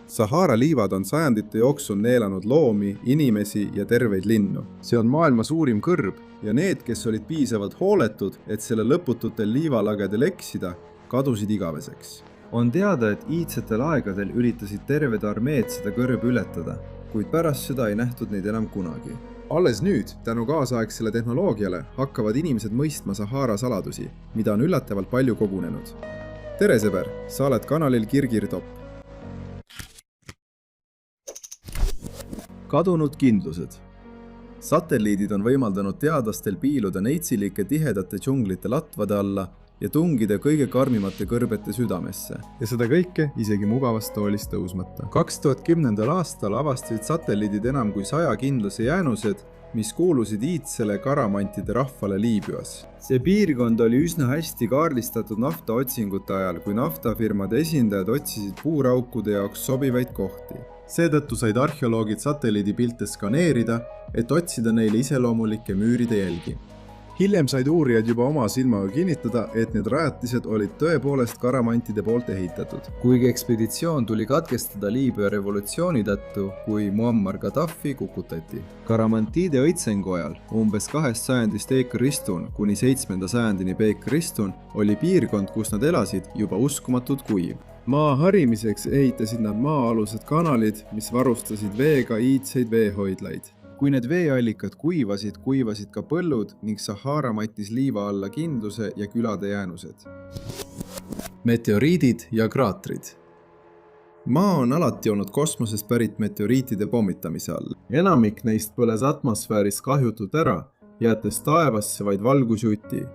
Sahara liivad on sajandite jooksul neelanud loomi, inimesi ja terveid linnu. See on maailma suurim kõrb ja need, kes olid piisavalt hooletud, et selle lõpututel liivalagedel eksida, kadusid igaveseks. On teada, et iidsetel aegadel üritasid terved armeed seda kõrbe ületada, kuid pärast seda ei nähtud neid enam kunagi. Alles nüüd, tänu kaasaegsele tehnoloogiale, hakkavad inimesed mõistma Sahara saladusi, mida on üllatavalt palju kogunenud. Tere sõber, sa oled kanalil Kirgirtopp. Kadunud kindlused. Satelliidid on võimaldanud teadlastel piiluda neitsilike tihedate džunglite latvade alla ja tungida kõige karmimate kõrbete südamesse. Ja seda kõike isegi mugavast toolist tõusmata. 2010. aastal avastasid satelliidid enam kui 100 kindluse jäänused, mis kuulusid iidsele karamantide rahvale Liibüas. See piirkond oli üsna hästi kaardistatud naftaotsingute ajal, kui naftafirmade esindajad otsisid puuraukude jaoks sobivaid kohti. Seetõttu said arheoloogid satelliidipilte skaneerida, et otsida neile iseloomulikke müüride jälgi. Hiljem said uurijad juba oma silmaga kinnitada, et need rajatised olid tõepoolest karamantide poolt ehitatud. Kuigi ekspeditsioon tuli katkestada Liibüa revolutsiooni tõttu, kui Muammar Gaddafi kukutati. Karamantide õitsengu ajal, umbes 2 sajandist E.K. kuni 7. sajandini B.K. oli piirkond, kus nad elasid, juba uskumatud kuiv. Maa harimiseks ehitasid nad maa-alused kanalid, mis varustasid veega iidseid veehoidlaid. Kui need veeallikad kuivasid ka põllud ning Sahara mattis liiva alla kindluse ja külade jäänused. Meteoriidid ja kraatrid. Maa on alati olnud kosmosest pärit meteoriitide pommitamise all. Enamik neist põles atmosfääris kahjutult ära, jättes taevasse vaid valgusjuti.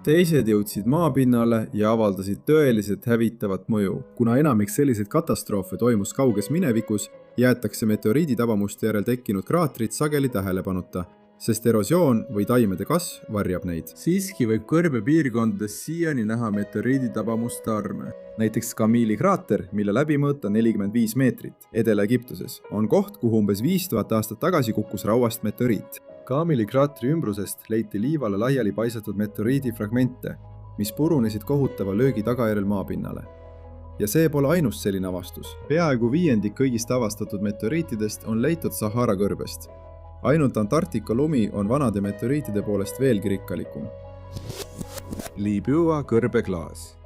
Teised jõudsid maapinnale ja avaldasid tõeliselt hävitavat mõju. Kuna enamik selliseid katastroofe toimus kauges minevikus, jäetakse meteoriiditabamuste järel tekkinud kraatrid sageli tähelepanuta, sest erosioon või taimede kasv varjab neid. Siiski võib kõrbe piirkondades siiani näha meteoriiditabamuste arme. Näiteks Kamiili kraater, mille läbimõõt on 45 meetrit, Edela-Egiptuses, on koht, kuhu umbes 5000 aastat tagasi kukkus rauast meteoriit. Kamiili kraatri ümbrusest leiti liivale laiali paisatud meteoriidifragmente, mis purunesid kohutava löögi tagajärjel maapinnale. Ja see pole ainus selline avastus. Peaaegu 1/5 kõigist avastatud meteoriitidest on leitud Sahara kõrbest. Ainult Antarktika lumi on vanade meteoriitide poolest veelgi rikkalikum. Liibüa kõrbeklaas.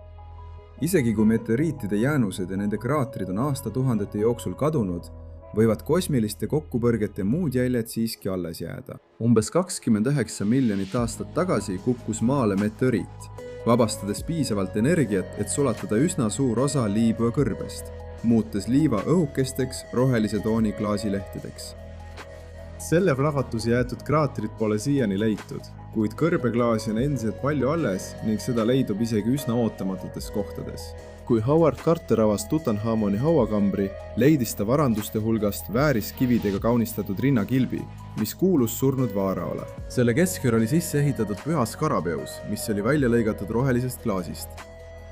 Isegi kui meteoriitide jäänused ja nende kraatrid on aastatuhandete jooksul kadunud, võivad kosmiliste kokkupõrgete muud jäljed siiski alles jääda. Umbes 29 miljonit aastat tagasi kukkus maale meteoriit, vabastades piisavalt energiat, et sulatada üsna suur osa Liibüa kõrbest, muutes liiva õhukesteks rohelise tooni klaasilehtedeks. Selle plahvatuse jäetud kraatrit pole siiani leitud, kuid kõrbeklaasi on endiselt palju alles ning seda leidub isegi üsna ootamatutes kohtades. Kui Howard Carter avas Tutanhamoni hauakambri, leidis ta varanduste hulgast vääriskividega kaunistatud rinnakilbi, mis kuulus surnud vaaraole. Selle keskel oli sisse ehitatud püha skarabeus, mis oli välja lõigatud rohelisest klaasist.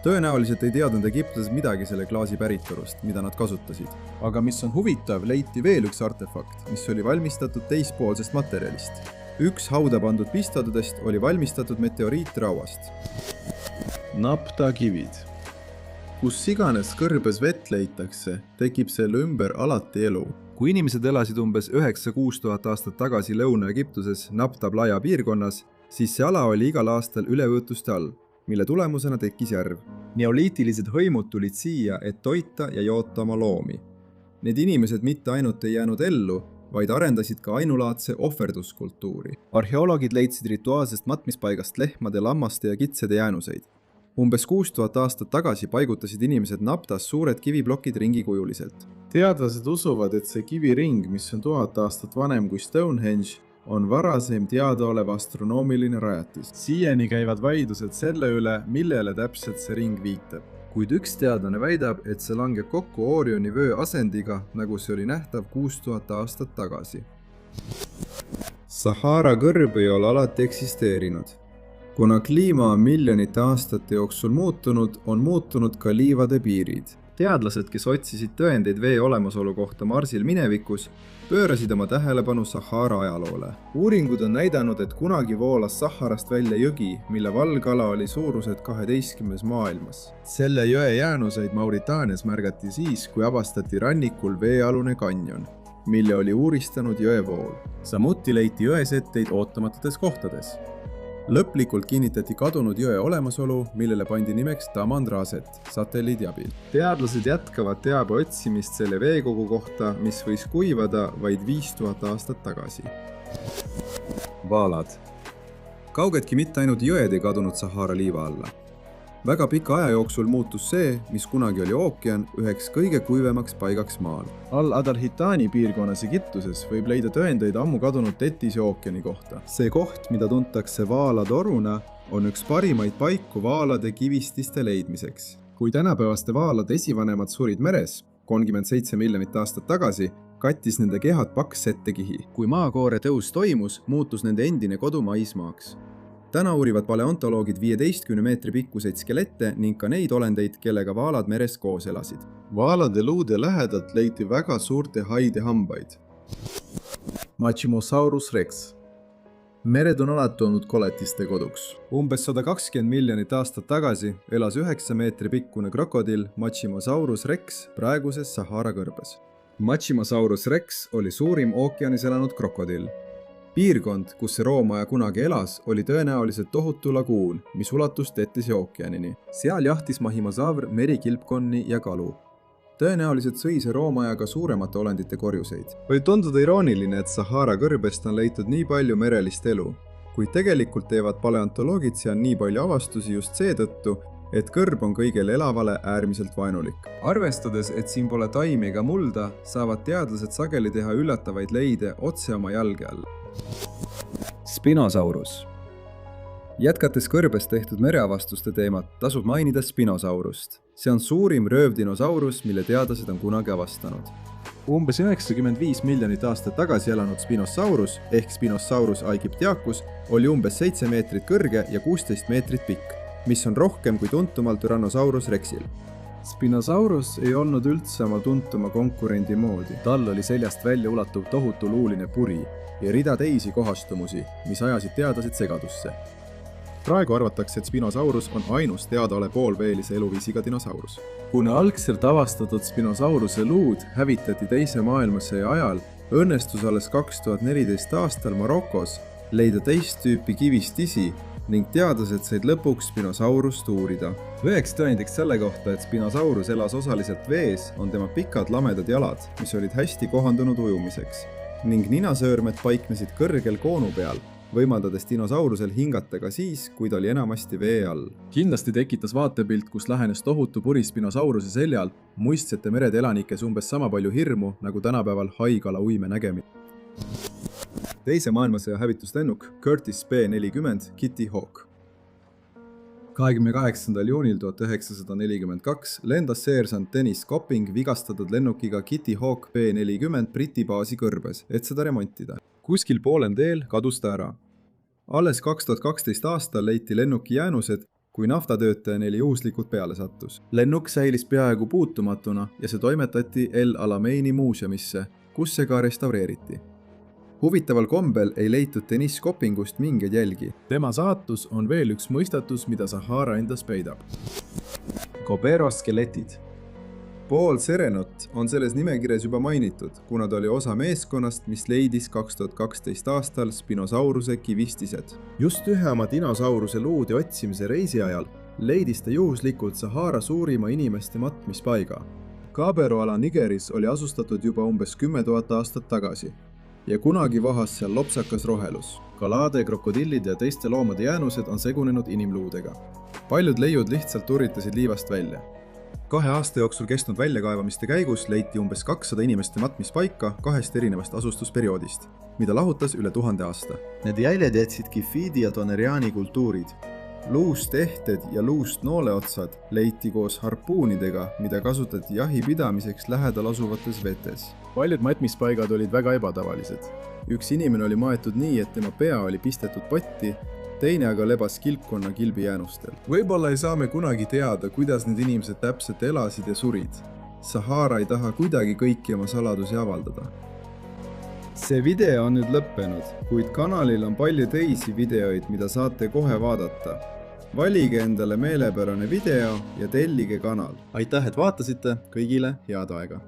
Tõenäoliselt ei teadnud Egiptuses midagi selle klaasi päritolust, mida nad kasutasid. Aga mis on huvitav, leiti veel üks artefakt, mis oli valmistatud teispoolsest materjalist. Üks hauda pandud pistodudest oli valmistatud meteoriitrauast. Naptakivid. Kus iganes kõrbes vett leitakse, tekib selle ümber alati elu. Kui inimesed elasid umbes 9-6 tuhat aastat tagasi Lõuna-Egiptuses Napta Playa piirkonnas, siis see ala oli igal aastal üleujutuste all, mille tulemusena tekkis järv. Neoliitilised hõimud tulid siia, et toita ja joota oma loomi. Need inimesed mitte ainult ei jäänud ellu, vaid arendasid ka ainulaadse ohverduskultuuri. Arheoloogid leidsid rituaalsest matmispaigast lehmade, lammaste ja kitsede jäänuseid. Umbes 6000 aastat tagasi paigutasid inimesed Naptas suured kiviplokid ringikujuliselt. Teadlased usuvad, et see kiviring, mis on 1000 aastat vanem kui Stonehenge, on varasem teadaolev astronoomiline rajatis. Siiani käivad vaidlused selle üle, millele täpselt see ring viitab. Kuid üks teadlane väidab, et see langeb kokku Orioni vöö asendiga, nagu see oli nähtav 6000 aastat tagasi. Sahara kõrb ei ole alati eksisteerinud. Kuna kliima on miljonite aastate jooksul muutunud, on muutunud ka liivade piirid. Teadlased, kes otsisid tõendeid vee olemasolu kohta Marsil minevikus, pöörasid oma tähelepanu Sahara ajaloole. Uuringud on näidanud, et kunagi voolas Saharast välja jõgi, mille valgala oli suuruselt 12 maailmas. Selle jõe jäänuseid Mauritaanias märgati siis, kui avastati rannikul veealune kanjon, mille oli uuristanud jõevool. Samuti leiti jõesetteid ootamatutes kohtades. Lõplikult kinnitati kadunud jõe olemasolu, millele pandi nimeks Tamandraset satelliidi abil. Teadlased jätkavad teabe otsimist selle veekogu kohta, mis võis kuivada vaid 5000 aastat tagasi. Vaalad. Kaugetki mitte ainult jõed ei kadunud Sahara liiva alla. Väga pika aja jooksul muutus see, mis kunagi oli ookean, üheks kõige kuivemaks paigaks maal. Al-Adalhitani piirkonnas Egiptuses võib leida tõendeid ammu kadunud Tetise ookeani kohta. See koht, mida tuntakse vaalatoruna, on üks parimaid paiku vaalade kivististe leidmiseks. Kui tänapäevaste vaalade esivanemad surid meres 37 miljonit aastat tagasi, kattis nende kehad paks settekihi. Kui maakoore tõus toimus, muutus nende endine kodu maismaaks. Täna uurivad paleontoloogid 15 meetri pikkuseid skelette ning ka neid olendeid, kellega vaalad meres koos elasid. Vaalade luude lähedalt leiti väga suurte haide hambaid. Machimosaurus rex. Mered on alati olnud koletiste koduks. Umbes 120 miljonit aastat tagasi elas 9 meetri pikkune krokodill Machimosaurus rex praeguses Sahara kõrbes. Machimosaurus rex oli suurim ookeanis elanud krokodill. Piirkond, kus see roomaja kunagi elas, oli tõenäoliselt tohutu laguun, mis ulatus Tetise ookeanini. Seal jahtis mahimosaavr merikilpkonni ja kalu. Tõenäoliselt sõi see roomaja ka suuremate olendite korjuseid. Võib tunduda irooniline, et Sahara kõrbest on leitud nii palju merelist elu, kuid tegelikult teevad paleontoloogid seal nii palju avastusi just seetõttu, et kõrb on kõigele elavale äärmiselt vaenulik. Arvestades, et siin pole taimi ega mulda, saavad teadlased sageli teha üllatavaid leide otse oma jalge all. Spinosaurus. Jätkates kõrbes tehtud mereavastuste teemat, tasub mainida Spinosaurust. See on suurim röövdinosaurus, mille teadlased on kunagi avastanud. Umbes 95 miljonit aastat tagasi elanud Spinosaurus ehk Spinosaurus aegyptiacus oli umbes 7 meetrit kõrge ja 16 meetrit pikk, mis on rohkem kui tuntumal Tyrannosaurus rexil. Spinosaurus ei olnud üldse oma tuntuma konkurendi moodi. Tal oli seljast välja ulatuv tohutu luuline puri ja rida teisi kohastumusi, mis ajasid teadlased segadusse. Praegu arvatakse, et Spinosaurus on ainus teadaolev poolveelise eluviisiga dinosaurus. Kuna algselt avastatud Spinosauruse luud hävitati Teise maailmasõja ajal, õnnestus alles 2014 aastal Marokos leida teist tüüpi kivistisi ning teadlased said lõpuks Spinosaurust uurida. Üheks tõendiks selle kohta, et Spinosaurus elas osaliselt vees, on tema pikad lamedad jalad, mis olid hästi kohandunud ujumiseks, ning ninasöörmed paiknesid kõrgel koonu peal, võimaldades dinosaurusel hingata ka siis, kui ta oli enamasti vee all. Kindlasti tekitas vaatepilt, kus lähenes tohutu puri Spinosauruse seljal, muistsete merede elanikes umbes sama palju hirmu, nagu tänapäeval haigala uime nägemine. Teise maailmasõja hävituslennuk Curtiss P-40 Kitty Hawk. 28. juunil 1942 lendas seersant Dennis Copping vigastatud lennukiga Kitty Hawk P-40 Briti baasi kõrbes, et seda remontida. Kuskil poolel teel kadus ta ära. Alles 2012 aastal leiti lennuki jäänused, kui naftatöötaja neile juhuslikult peale sattus. Lennuk säilis peaaegu puutumatuna ja see toimetati El Alameini muuseumisse, kus see ka restaureeriti. Huvitaval kombel ei leitud Dennis Coppingust mingeid jälgi. Tema saatus on veel üks mõistatus, mida Sahara endas peidab. Cobero skeletid. Paul Serenot on selles nimekirjas juba mainitud, kuna ta oli osa meeskonnast, mis leidis 2012 aastal Spinosauruse kivistised. Just ühe oma dinosauruse luude otsimise reisi ajal leidis ta juhuslikult Sahara suurima inimeste matmispaiga. Cobero ala Nigeris oli asustatud juba umbes 10 000 aastat tagasi. Ja kunagi vahas seal lopsakas rohelus. Kalade, krokodillid ja teiste loomade jäänused on segunenud inimluudega. Paljud leiud lihtsalt uritasid liivast välja. 2 aasta jooksul kestnud väljakaevamiste käigus leiti umbes 200 inimeste matmispaika 2 erinevast asustusperioodist, mida lahutas üle 1000 aasta. Need jäljed jätsid Gifidi ja Toneriani kultuurid. Luust ehted ja luust nooleotsad leiti koos harpuunidega, mida kasutati jahi pidamiseks lähedal asuvates vetes. Paljud matmispaigad olid väga ebatavalised. Üks inimene oli maetud nii, et tema pea oli pistetud potti teine aga lebas kilpkonna kilbijäänustel. võib-olla ei saa me kunagi teada, kuidas need inimesed täpselt elasid ja surid. Sahara ei taha kuidagi kõiki oma saladusi avaldada. See video on nüüd lõppenud, kuid kanalil on palju teisi videoid, mida saate kohe vaadata. Valige endale meelepärane video ja tellige kanal. aitäh, et vaatasite, kõigile head aega!